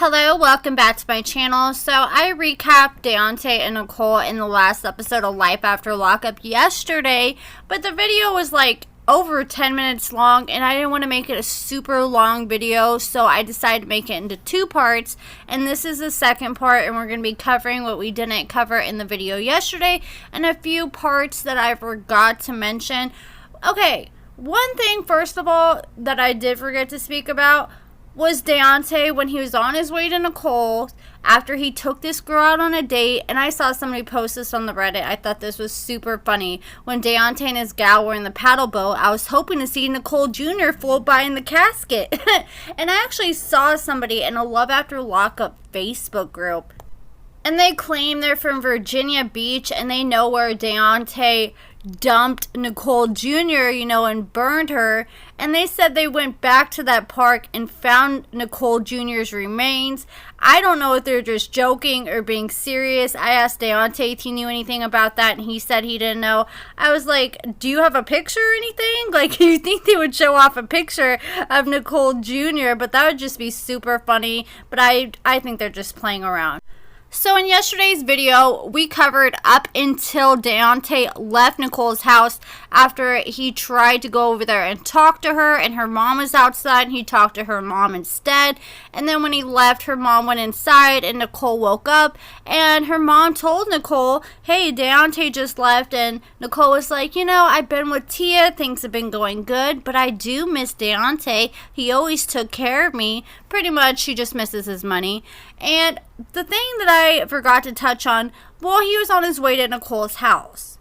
Hello, welcome back to my channel. So I recapped Daonte and Nicolle in the last episode of Life After Lockup yesterday, but the video was like over 10 minutes long and I didn't want to make it a super long video, so I decided to make it into two parts, and this is the second part, and we're going to be covering what we didn't cover in the video yesterday and a few parts that I forgot to mention. Okay, one thing first of all that I did forget to speak about was Daonte when he was on his way to Nicolle after he took this girl out on a date, and I saw somebody post this on the Reddit. I thought this was super funny. When Daonte and his gal were in the paddle boat, I was hoping to see Nicolle Jr. float by in the casket. And I actually saw somebody in a Love After Lockup Facebook group, and they claim they're from Virginia Beach and they know where Daonte dumped Nicolle Jr., and burned her, and they said they went back to that park and found Nicolle Jr.'s remains. I don't know if they're just joking or being serious. I asked Daonte if he knew anything about that, and he said he didn't know. I was like, do you have a picture or anything? Like, you think they would show off a picture of Nicolle Jr., but that would just be super funny, but I think they're just playing around. So in yesterday's video, we covered up until Daonte left Nicolle's house after he tried to go over there and talk to her, and her mom was outside and he talked to her mom instead. And then when he left, her mom went inside and Nicolle woke up, and her mom told Nicolle, hey, Daonte just left, and Nicolle was like, I've been with Tia, things have been going good, but I do miss Daonte. He always took care of me. Pretty much, she just misses his money. And the thing that I forgot to touch on, while he was on his way to Nicolle's house,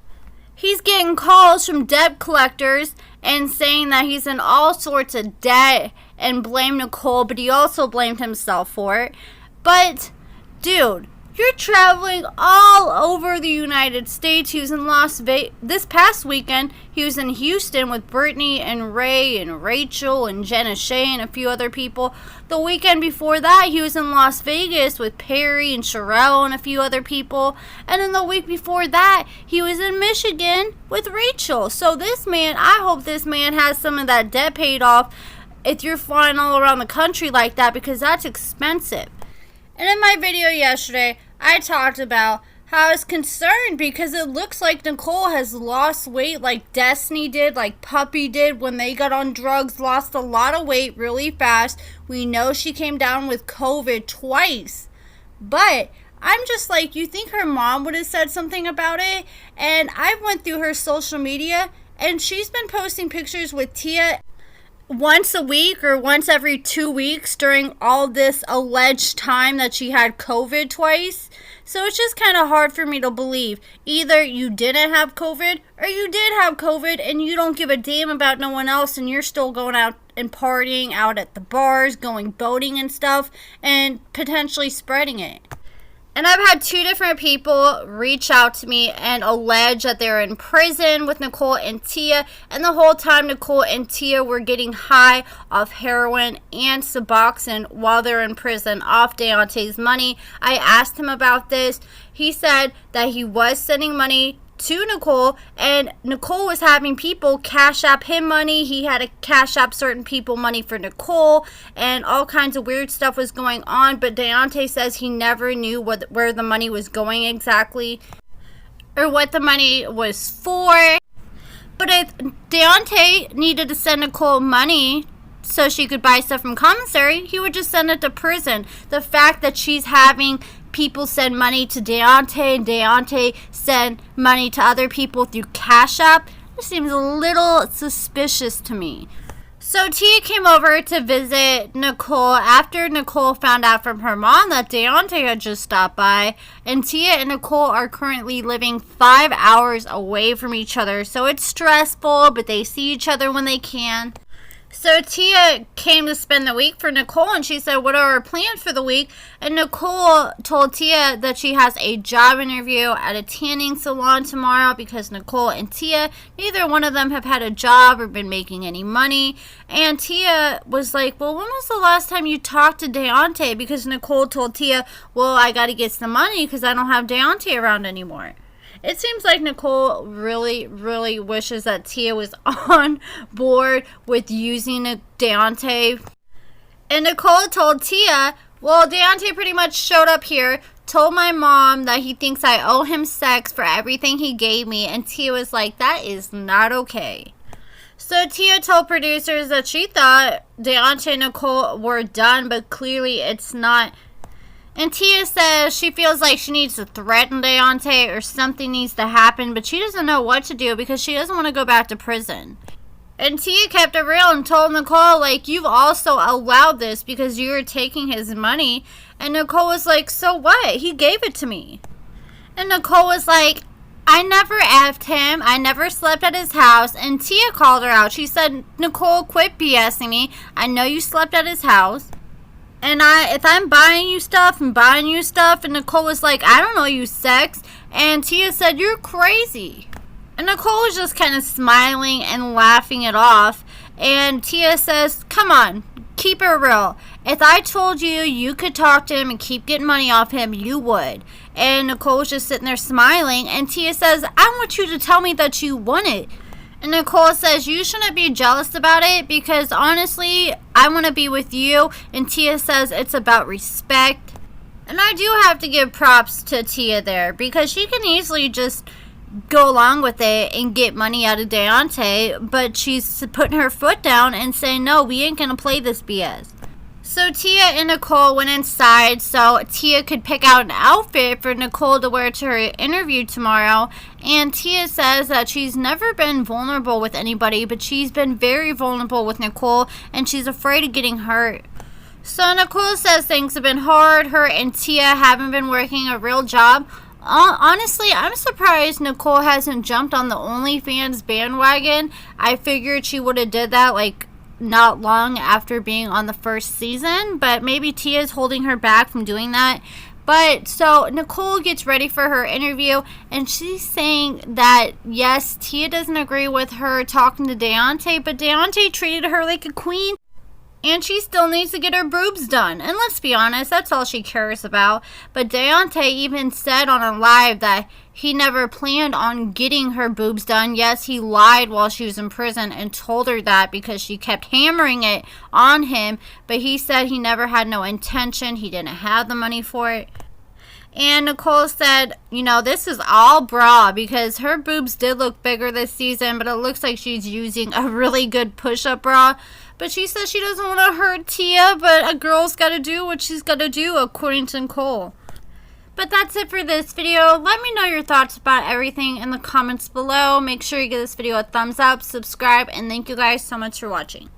he's getting calls from debt collectors and saying that he's in all sorts of debt and blamed Nicolle, but he also blamed himself for it. But, dude, you're traveling all over the United States. He was in Las Vegas this past weekend. He was in Houston with Brittany and Ray and Rachel and Jenna Shea and a few other people. The weekend before that, he was in Las Vegas with Perry and Sherelle and a few other people. And then the week before that, he was in Michigan with Rachel. So this man, I hope this man has some of that debt paid off if you're flying all around the country like that, because that's expensive. And in my video yesterday, I talked about how I was concerned because it looks like Nicolle has lost weight like Destiny did, like Puppy did when they got on drugs, lost a lot of weight really fast. We know she came down with COVID twice. But I'm just like, you think her mom would have said something about it? And I went through her social media, and she's been posting pictures with Tia once a week or once every 2 weeks during all this alleged time that she had COVID twice. So it's just kind of hard for me to believe. Either you didn't have COVID or you did have COVID and you don't give a damn about no one else, and you're still going out and partying out at the bars, going boating and stuff, and potentially spreading it. And I've had two different people reach out to me and allege that they're in prison with Nicolle and Tia. And the whole time Nicolle and Tia were getting high off heroin and Suboxone while they're in prison off Daonte's money. I asked him about this. He said that he was sending money to Nicolle, and Nicolle was having people cash app him money. He had to cash app certain people money for Nicolle, and all kinds of weird stuff was going on. But Daonte says he never knew where the money was going exactly or what the money was for. But if Daonte needed to send Nicolle money so she could buy stuff from commissary, he would just send it to prison. The fact that she's having people send money to Daonte and Daonte send money to other people through Cash App, it seems a little suspicious to me. So Tia came over to visit Nicolle after Nicolle found out from her mom that Daonte had just stopped by, and Tia and Nicolle are currently living 5 hours away from each other, so it's stressful, but they see each other when they can. So Tia came to spend the week for Nicolle, and she said, what are our plans for the week? And Nicolle told Tia that she has a job interview at a tanning salon tomorrow because Nicolle and Tia, neither one of them have had a job or been making any money. And Tia was like, well, when was the last time you talked to Daonte? Because Nicolle told Tia, well, I got to get some money because I don't have Daonte around anymore. It seems like Nicolle really, really wishes that Tia was on board with using Daonte. And Nicolle told Tia, Well, Daonte pretty much showed up here, told my mom that he thinks I owe him sex for everything he gave me, and Tia was like, that is not okay. So Tia told producers that she thought Daonte and Nicolle were done, but clearly it's not. And Tia says she feels like she needs to threaten Daonte or something needs to happen, but she doesn't know what to do because she doesn't want to go back to prison. And Tia kept it real and told Nicolle, like, you've also allowed this because you were taking his money. And Nicolle was like, so what? He gave it to me. And Nicolle was like, I never effed him. I never slept at his house. And Tia called her out. She said, Nicolle, quit BSing me. I know you slept at his house. And if I'm buying you stuff, I'm buying you stuff. And Nicolle was like, I don't know you sex. And Tia said, you're crazy. And Nicolle was just kind of smiling and laughing it off. And Tia says, come on, keep it real. If I told you you could talk to him and keep getting money off him, you would. And Nicolle was just sitting there smiling. And Tia says, I want you to tell me that you want it. And Nicolle says, you shouldn't be jealous about it because honestly, I want to be with you. And Tia says, it's about respect. And I do have to give props to Tia there because she can easily just go along with it and get money out of Daonte, but she's putting her foot down and saying, no, we ain't gonna play this BS. So Tia and Nicolle went inside so Tia could pick out an outfit for Nicolle to wear to her interview tomorrow. And Tia says that she's never been vulnerable with anybody, but she's been very vulnerable with Nicolle and she's afraid of getting hurt. So Nicolle says things have been hard. Her and Tia haven't been working a real job. Honestly, I'm surprised Nicolle hasn't jumped on the OnlyFans bandwagon. I figured she would have did that like not long after being on the first season, but maybe Tia's holding her back from doing that. But so Nicolle gets ready for her interview and she's saying that yes, Tia doesn't agree with her talking to Daonte, but Daonte treated her like a queen. And she still needs to get her boobs done. And let's be honest, that's all she cares about. But Daonte even said on a live that he never planned on getting her boobs done. Yes, he lied while she was in prison and told her that because she kept hammering it on him. But he said he never had no intention. He didn't have the money for it. And Nicolle said, you know, this is all bra because her boobs did look bigger this season, but it looks like she's using a really good push-up bra. But she says she doesn't want to hurt Tia, but a girl's got to do what she's got to do, according to Nicolle. But that's it for this video. Let me know your thoughts about everything in the comments below. Make sure you give this video a thumbs up, subscribe, and thank you guys so much for watching.